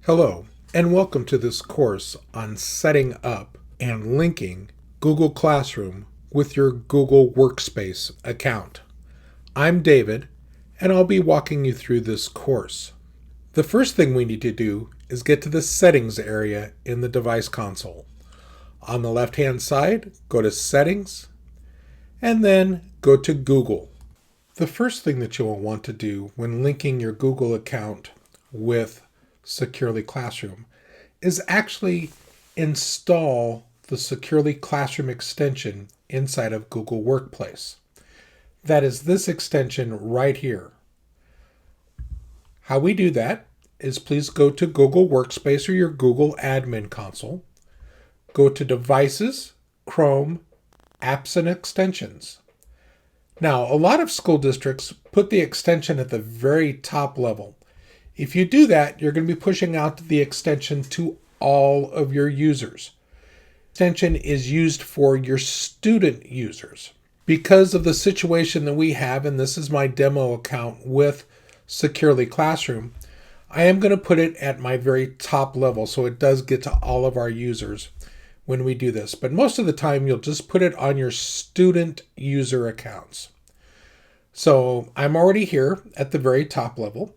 Hello, and welcome to this course on setting up and linking Google Classroom with your Google Workspace account. I'm David, and I'll be walking you through this course. The first thing we need to do is get to the Settings area in the device console. On the left-hand side, go to Settings, and then go to Google. The first thing that you will want to do when linking your Google account with Securely Classroom is actually install the Securely Classroom extension inside of Google Workspace. That is this extension right here. How we do that is please go to Google Workspace or your Google Admin Console. Go to Devices, Chrome, Apps and Extensions. Now, a lot of school districts put the extension at the very top level. If you do that, you're going to be pushing out the extension to all of your users. Extension is used for your student users. Because of the situation that we have, and this is my demo account with Securely Classroom, I am going to put it at my very top level so it does get to all of our users when we do this. But most of the time, you'll just put it on your student user accounts. So I'm already here at the very top level.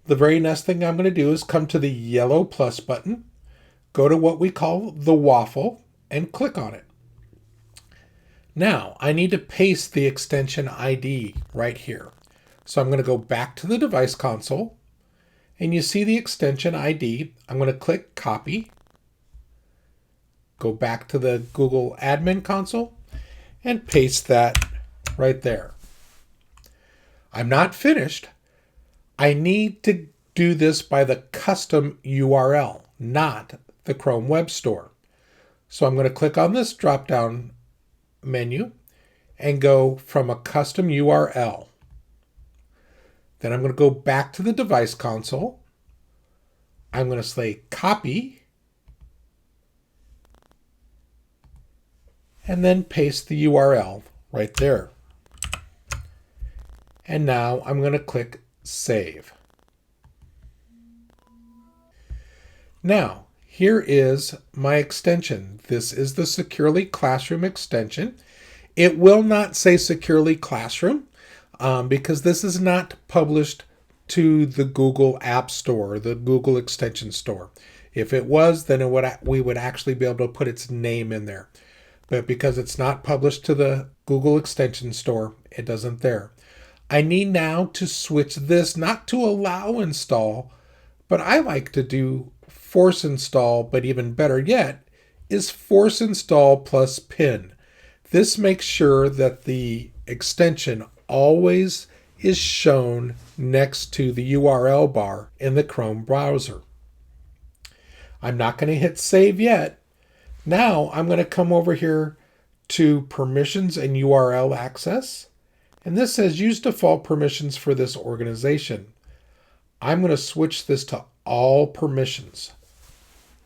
The very next thing I'm going to do is come to the yellow plus button, go to what we call the waffle, and click on it. Now, I need to paste the extension ID right here. So I'm going to go back to the device console, and you see the extension ID. I'm going to click Copy, go back to the Google Admin Console, and paste that right there. I'm not finished. I need to do this by the custom URL, not the Chrome Web Store. So I'm going to click on this drop-down menu and go from a custom URL. Then I'm going to go back to the device console. I'm going to say Copy, and then paste the URL right there. And now I'm going to click Save. Now, here is my extension. This is the Securely Classroom extension. It will not say Securely Classroom because this is not published to the Google App Store, the Google Extension Store. If it was, then we would actually be able to put its name in there. But because it's not published to the Google Extension Store, it doesn't there. I need now to switch this not to allow install, but I like to do force install, but even better yet is force install plus pin. This makes sure that the extension always is shown next to the URL bar in the Chrome browser. I'm not going to hit save yet. Now I'm going to come over here to permissions and URL access. And this says use default permissions for this organization. I'm going to switch this to all permissions.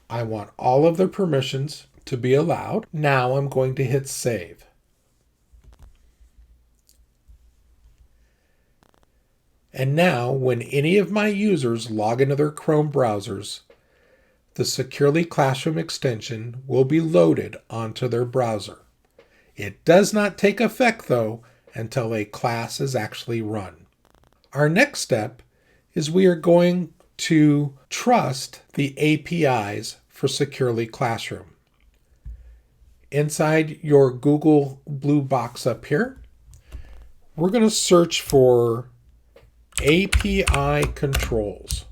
I want all of the permissions to be allowed. Now I'm going to hit save. And now when any of my users log into their Chrome browsers, the Securely Classroom extension will be loaded onto their browser. It does not take effect though until a class is actually run. Our next step is we are going to trust the APIs for Securely Classroom. Inside your Google blue box up here, we're going to search for API controls.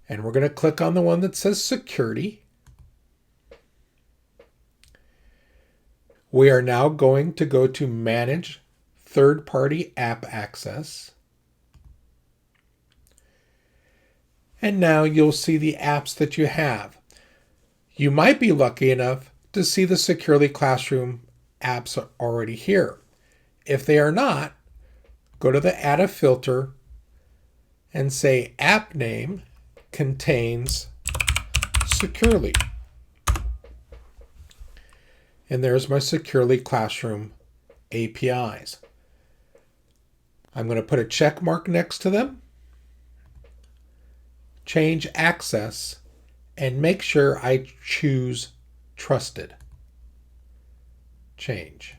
And we're going to click on the one that says security. We are now going to go to Manage Third-Party App Access. And now you'll see the apps that you have. You might be lucky enough to see the Securely Classroom apps already here. If they are not, go to the Add a Filter and say App Name contains Securely. And there's my Securely Classroom APIs. I'm going to put a check mark next to them, change access, and make sure I choose trusted. Change.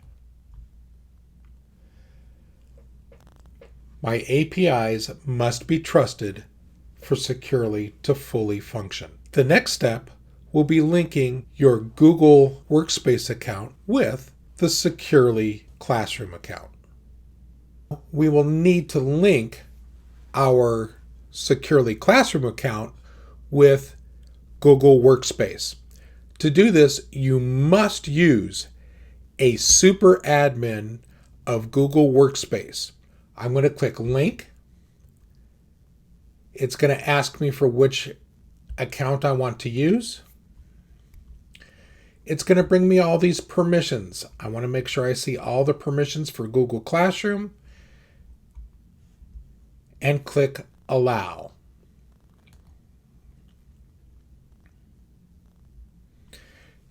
My APIs must be trusted for securely to fully function. The next step will be linking your Google Workspace account with the Securely Classroom account. We will need to link our Securely Classroom account with Google Workspace. To do this, you must use a super admin of Google Workspace. I'm going to click link. It's going to ask me for which account I want to use. It's going to bring me all these permissions. I want to make sure I see all the permissions for Google Classroom and click allow.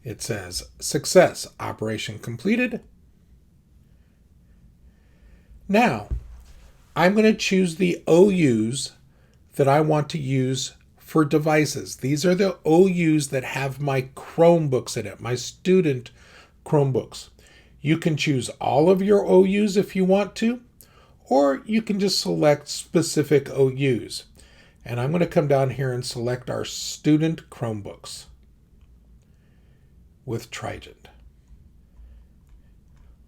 It says success, operation completed. Now, I'm going to choose the OUs that I want to use for devices. These are the OUs that have my Chromebooks in it, my student Chromebooks. You can choose all of your OUs if you want to, or you can just select specific OUs. And I'm going to come down here and select our student Chromebooks with Trident.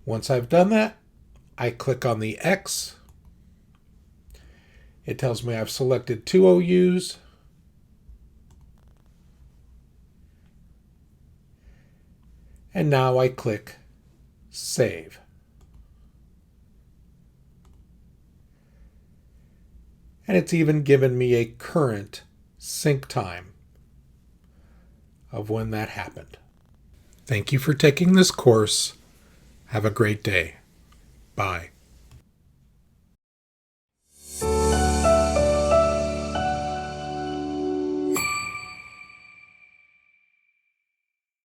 Once I've done that, I click on the X. It tells me I've selected 2 OUs. And now I click Save. And it's even given me a current sync time of when that happened. Thank you for taking this course. Have a great day. Bye.